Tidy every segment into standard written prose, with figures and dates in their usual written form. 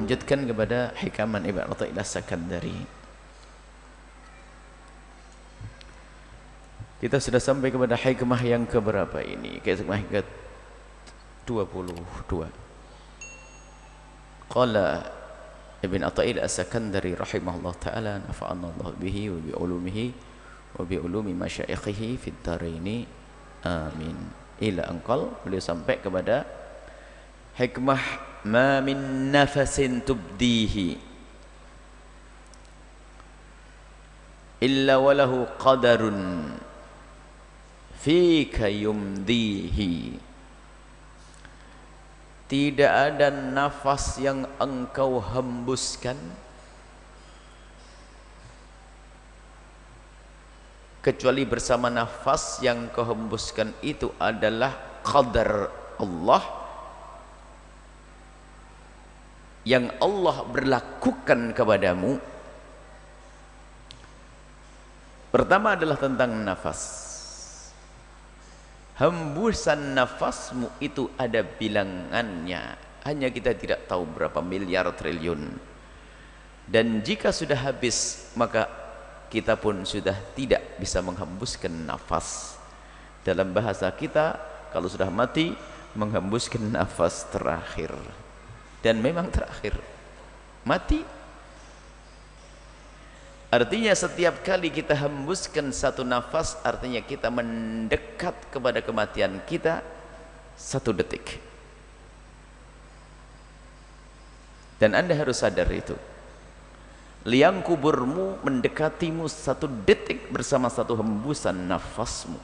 melanjutkan kepada hikaman Ibn Athaillah As-Sakandari. Kita sudah sampai kepada hikmah yang keberapa ini? Hikmah ke 22. Qala Ibn Athaillah As-Sakandari rahimahullah ta'ala, nafa'ana Allah bihi wa bi ulumihi wa bi ulumi masyaikhihi fid dharaini amin. Ila anqal, beliau sampai kepada hikmah ma min nafasin tubdihi illa walahu qadarun fika yumdihi. Tidak ada nafas yang engkau hembuskan kecuali bersama nafas yang kau hembuskan itu adalah qadar Allah yang Allah berlakukan kepadamu. Pertama adalah tentang nafas. Hembusan nafasmu itu ada bilangannya, hanya kita tidak tahu berapa miliar triliun. Dan jika sudah habis, maka kita pun sudah tidak bisa menghembuskan nafas. Dalam bahasa kita, kalau sudah mati, menghembuskan nafas terakhir. Dan memang terakhir, mati. Artinya setiap kali kita hembuskan satu nafas, artinya kita mendekat kepada kematian kita 1 detik. Dan Anda harus sadar itu. Liang kuburmu mendekatimu 1 detik bersama 1 hembusan nafasmu,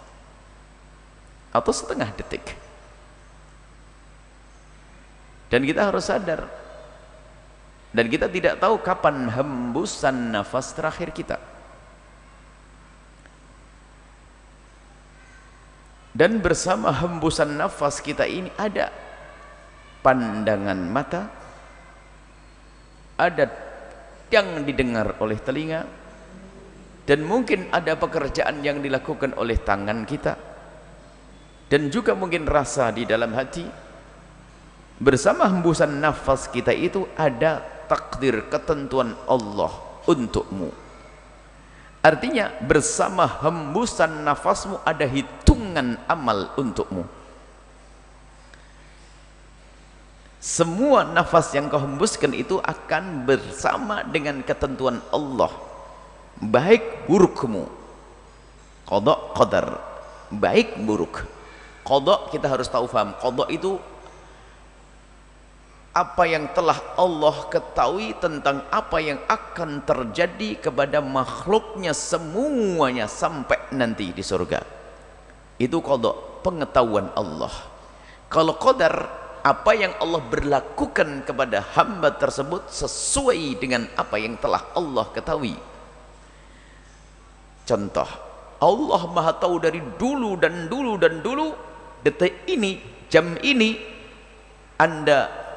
atau setengah detik. Dan kita harus sadar. Dan kita tidak tahu kapan hembusan nafas terakhir kita. Dan bersama hembusan nafas kita ini ada pandangan mata, ada yang didengar oleh telinga, dan mungkin ada pekerjaan yang dilakukan oleh tangan kita, dan juga mungkin rasa di dalam hati. Bersama hembusan nafas kita itu ada takdir, ketentuan Allah untukmu. Artinya bersama hembusan nafasmu ada hitungan amal untukmu. Semua nafas yang kau hembuskan itu akan bersama dengan ketentuan Allah, baik burukmu. Qada qadar, baik buruk. Qada kita harus tahu faham. Qada itu apa yang telah Allah ketahui tentang apa yang akan terjadi kepada makhluknya semuanya sampai nanti di surga. Itu qada, pengetahuan Allah. Kalau qadar, apa yang Allah berlakukan kepada hamba tersebut sesuai dengan apa yang telah Allah ketahui. Contoh, Allah Maha tahu dari dulu dan dulu dan dulu, detik ini, jam ini Anda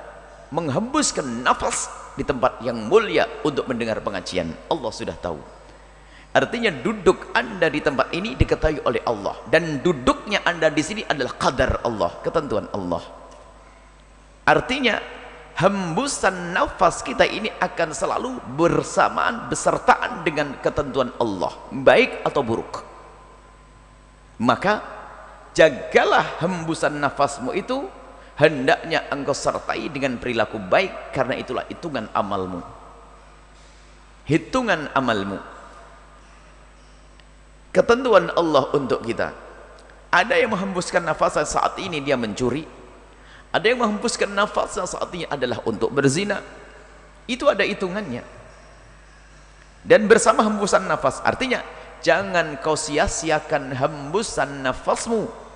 menghembuskan nafas di tempat yang mulia untuk mendengar pengajian. Allah sudah tahu. Artinya duduk Anda di tempat ini diketahui oleh Allah, dan duduknya Anda di sini adalah qadar Allah, ketentuan Allah. Artinya hembusan nafas kita ini akan selalu bersamaan, besertaan dengan ketentuan Allah, baik atau buruk. Maka jagalah hembusan nafasmu itu, hendaknya engkau sertai dengan perilaku baik, karena itulah hitungan amalmu. Hitungan amalmu, ketentuan Allah untuk kita. Ada yang menghembuskan nafasnya saat ini dia mencuri, ada yang menghembuskan nafasnya saat ini adalah untuk berzina. Itu ada hitungannya. Dan bersama hembusan nafas, artinya jangan kau sia-siakan hembusan nafasmu.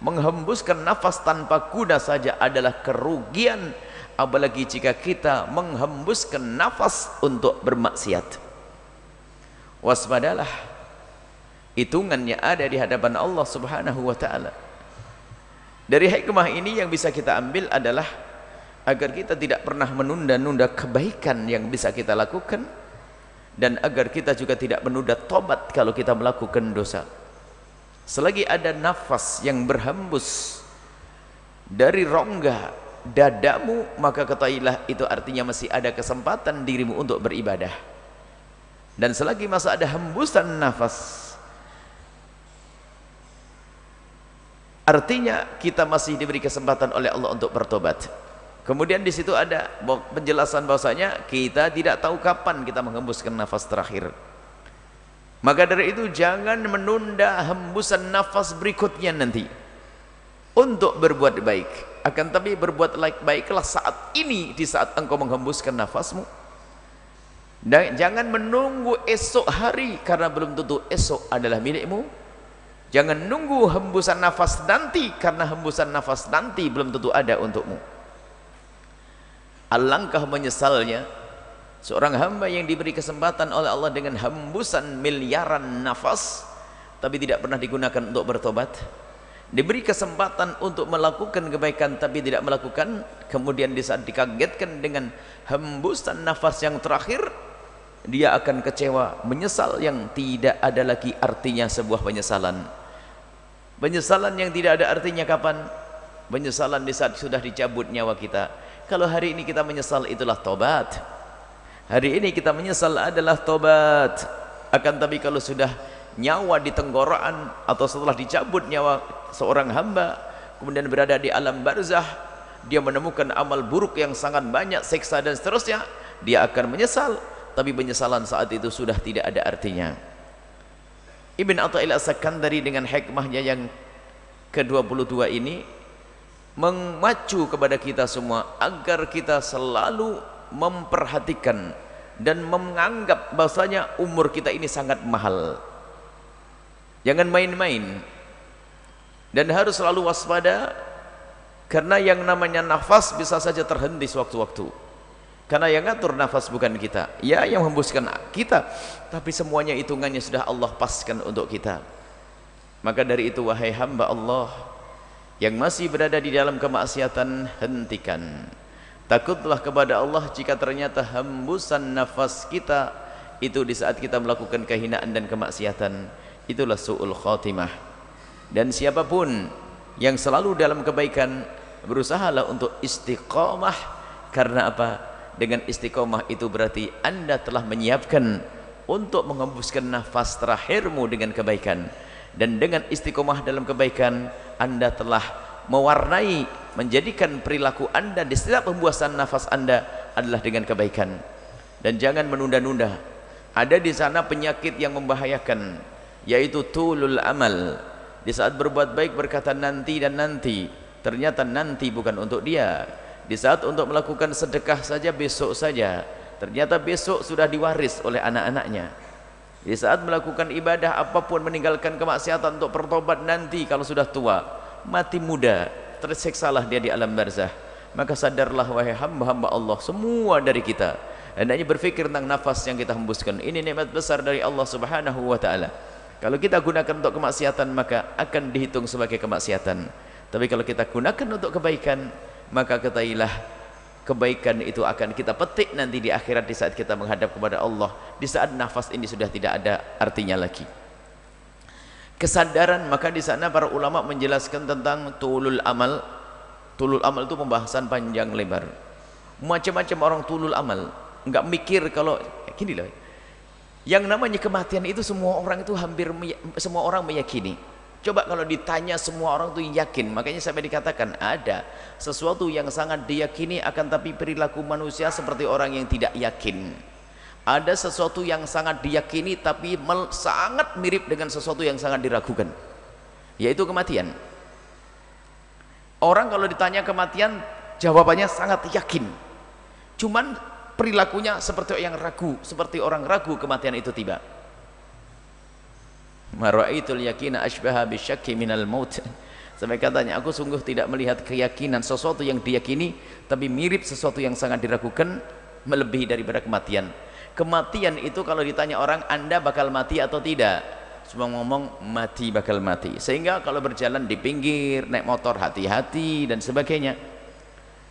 Menghembuskan nafas tanpa guna saja adalah kerugian, apalagi jika kita menghembuskan nafas untuk bermaksiat. Waspadalah, hitungannya ada di hadapan Allah Subhanahu wa ta'ala. Dari hikmah ini yang bisa kita ambil adalah agar kita tidak pernah menunda-nunda kebaikan yang bisa kita lakukan, dan agar kita juga tidak menunda tobat kalau kita melakukan dosa. Selagi ada nafas yang berhembus dari rongga dadamu, maka ketahuilah itu artinya masih ada kesempatan dirimu untuk beribadah. Dan selagi masih ada hembusan nafas, artinya kita masih diberi kesempatan oleh Allah untuk bertobat. Kemudian di situ ada penjelasan bahwasanya kita tidak tahu kapan kita menghembuskan nafas terakhir. Maka dari itu jangan menunda hembusan nafas berikutnya nanti untuk berbuat baik. Akan tapi berbuat baiklah saat ini, di saat engkau menghembuskan nafasmu. Dan jangan menunggu esok hari, karena belum tentu esok adalah milikmu. Jangan nunggu hembusan nafas nanti, karena hembusan nafas nanti belum tentu ada untukmu. Alangkah menyesalnya seorang hamba yang diberi kesempatan oleh Allah dengan hembusan miliaran nafas, tapi tidak pernah digunakan untuk bertobat. Diberi kesempatan untuk melakukan kebaikan tapi tidak melakukan. Kemudian di saat dikagetkan dengan hembusan nafas yang terakhir, dia akan kecewa, menyesal yang tidak ada lagi artinya sebuah penyesalan. Penyesalan yang tidak ada artinya kapan? Penyesalan di saat sudah dicabut nyawa kita. Kalau hari ini kita menyesal, itulah tobat. Hari ini kita menyesal adalah tobat. Akan tapi kalau sudah nyawa di tenggorokan atau setelah dicabut nyawa seorang hamba, kemudian berada di alam barzah, dia menemukan amal buruk yang sangat banyak, siksa dan seterusnya, dia akan menyesal. Tapi penyesalan saat itu sudah tidak ada artinya. Ibn Athaillah As-Sakandari dengan hikmahnya yang ke-22 ini memacu kepada kita semua agar kita selalu memperhatikan dan menganggap bahasanya umur kita ini sangat mahal. Jangan main-main, dan harus selalu waspada, karena yang namanya nafas bisa saja terhenti sewaktu-waktu. Karena yang ngatur nafas bukan kita, ya yang hembuskan kita, tapi semuanya hitungannya sudah Allah paskan untuk kita. Maka dari itu wahai hamba Allah yang masih berada di dalam kemaksiatan, hentikan. Takutlah kepada Allah jika ternyata hembusan nafas kita itu di saat kita melakukan kehinaan dan kemaksiatan, itulah su'ul khatimah. Dan siapapun yang selalu dalam kebaikan, berusahalah untuk istiqamah. Karena apa? Dengan istiqamah itu berarti Anda telah menyiapkan untuk menghembuskan nafas terakhirmu dengan kebaikan. Dan dengan istiqamah dalam kebaikan, Anda telah mewarnai, menjadikan perilaku Anda di setiap hembusan nafas Anda adalah dengan kebaikan. Dan jangan menunda-nunda. Ada di sana penyakit yang membahayakan, yaitu tulul amal. Di saat berbuat baik berkata nanti dan nanti, ternyata nanti bukan untuk dia. Di saat untuk melakukan sedekah saja besok saja, ternyata besok sudah diwaris oleh anak-anaknya. Di saat melakukan ibadah apapun, meninggalkan kemaksiatan untuk bertobat nanti kalau sudah tua, mati muda, tersiksalah dia di alam barzah. Maka sadarlah wahai hamba-hamba Allah semua dari kita, hendaknya berfikir tentang nafas yang kita hembuskan. Ini nikmat besar dari Allah Subhanahu wa taala. Kalau kita gunakan untuk kemaksiatan, maka akan dihitung sebagai kemaksiatan. Tapi kalau kita gunakan untuk kebaikan, maka ketahuilah kebaikan itu akan kita petik nanti di akhirat, di saat kita menghadap kepada Allah, di saat nafas ini sudah tidak ada artinya lagi. Kesadaran, maka di sana para ulama menjelaskan tentang tulul amal. Tulul amal itu pembahasan panjang lebar. Macam-macam orang tulul amal, enggak mikir kalau gini loh. Yang namanya kematian itu semua orang itu semua orang meyakini. Coba kalau ditanya semua orang itu yakin. Makanya sampai dikatakan ada sesuatu yang sangat diyakini, akan tapi perilaku manusia seperti orang yang tidak yakin. Ada sesuatu yang sangat diyakini tapi sangat mirip dengan sesuatu yang sangat diragukan, yaitu kematian. Orang kalau ditanya kematian, jawabannya sangat yakin, cuman perilakunya seperti yang ragu, seperti orang ragu kematian itu tiba. Maraitul yakina ashbaha bisyakki minal maut. Sampai katanya, aku sungguh tidak melihat keyakinan sesuatu yang diyakini tapi mirip sesuatu yang sangat diragukan, melebihi daripada kematian. Kematian itu kalau ditanya orang, Anda bakal mati atau tidak, semua ngomong mati, bakal mati. Sehingga kalau berjalan di pinggir, naik motor hati-hati dan sebagainya.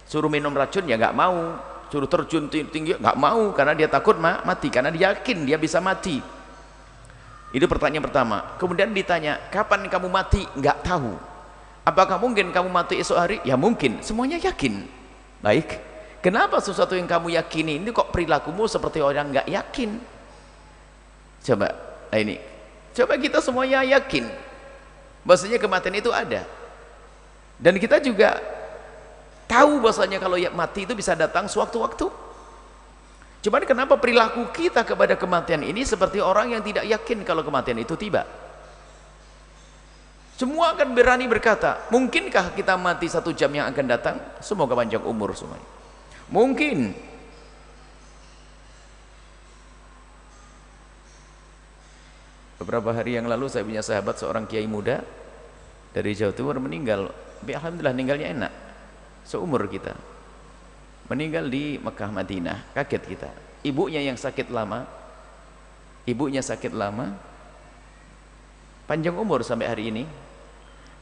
Suruh minum racun ya nggak mau, suruh terjun tinggi nggak mau, karena dia takut mati, karena dia yakin dia bisa mati. Itu pertanyaan pertama. Kemudian ditanya, kapan kamu mati? Nggak tahu. Apakah mungkin kamu mati esok hari? Ya mungkin. Semuanya yakin. Baik, kenapa sesuatu yang kamu yakini ini kok perilakumu seperti orang nggak yakin? Coba, nah ini, coba kita semuanya yakin bahwasanya kematian itu ada, dan kita juga tahu bahwasanya kalau mati itu bisa datang sewaktu-waktu. Cuman kenapa perilaku kita kepada kematian ini seperti orang yang tidak yakin kalau kematian itu tiba? Semua akan berani berkata, mungkinkah kita mati 1 jam yang akan datang? Semoga panjang umur semuanya. Mungkin. Beberapa hari yang lalu saya punya sahabat seorang kiai muda dari Jawa Timur meninggal. Alhamdulillah meninggalnya enak, seumur kita. Meninggal di Mekah Madinah. Kaget kita. Ibunya yang sakit lama, panjang umur sampai hari ini,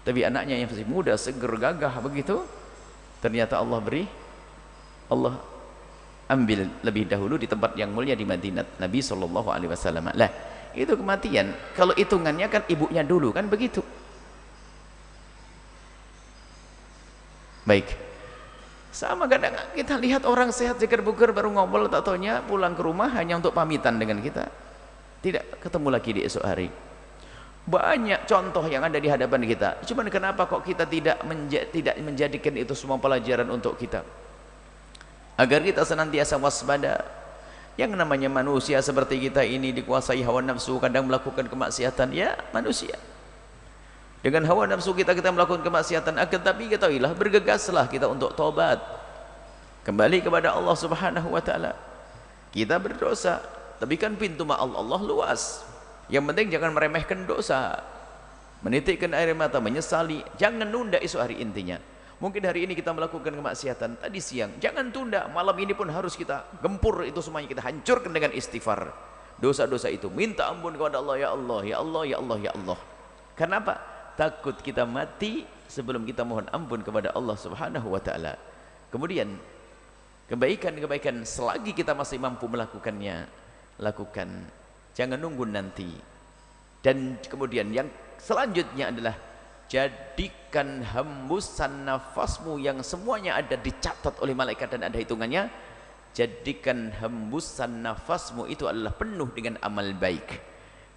tapi anaknya yang masih muda, seger, gagah begitu, ternyata Allah ambil lebih dahulu di tempat yang mulia di Madinah, Nabi SAW. Lah, itu kematian. Kalau hitungannya kan ibunya dulu, kan begitu. Baik, sama kadang kita lihat orang sehat segar bugar baru ngobrol, tak taunya pulang ke rumah hanya untuk pamitan dengan kita, tidak ketemu lagi di esok hari. Banyak contoh yang ada di hadapan kita. Cuman kenapa kok kita tidak menjadikan itu semua pelajaran untuk kita, agar kita senantiasa waspada. Yang namanya manusia seperti kita ini dikuasai hawa nafsu, kadang melakukan kemaksiatan, ya manusia. Dengan hawa nafsu kita melakukan kemaksiatan, akan tapi ketahuilah, bergegaslah kita untuk tobat, kembali kepada Allah Subhanahu wa taala. Kita berdosa, tapi kan pintu maaf Allah luas. Yang penting jangan meremehkan dosa, menitikkan air mata, menyesali, jangan nunda esok hari. Intinya mungkin hari ini kita melakukan kemaksiatan, tadi siang jangan tunda, malam ini pun harus kita gempur itu semuanya, kita hancurkan dengan istighfar. Dosa-dosa itu minta ampun kepada Allah, ya Allah, ya Allah, ya Allah, ya Allah. Kenapa? Takut kita mati sebelum kita mohon ampun kepada Allah Subhanahu wa taala. Kemudian kebaikan-kebaikan selagi kita masih mampu melakukannya, lakukan, jangan nunggu nanti. Dan kemudian yang selanjutnya adalah jadikan hembusan nafasmu yang semuanya ada dicatat oleh malaikat dan ada hitungannya. Jadikan hembusan nafasmu itu adalah penuh dengan amal baik,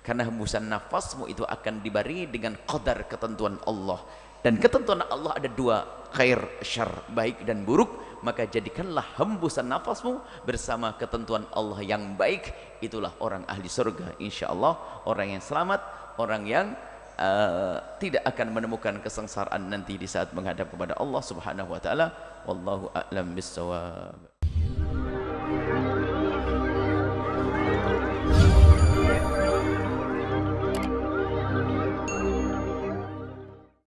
karena hembusan nafasmu itu akan diberi dengan qadar ketentuan Allah, dan ketentuan Allah ada 2, khair syar, baik dan buruk. Maka jadikanlah hembusan nafasmu bersama ketentuan Allah yang baik. Itulah orang ahli surga insyaallah, orang yang selamat, orang yang tidak akan menemukan kesengsaraan nanti di saat menghadap kepada Allah Subhanahu wa taala. Wallahu a'lam bissawab.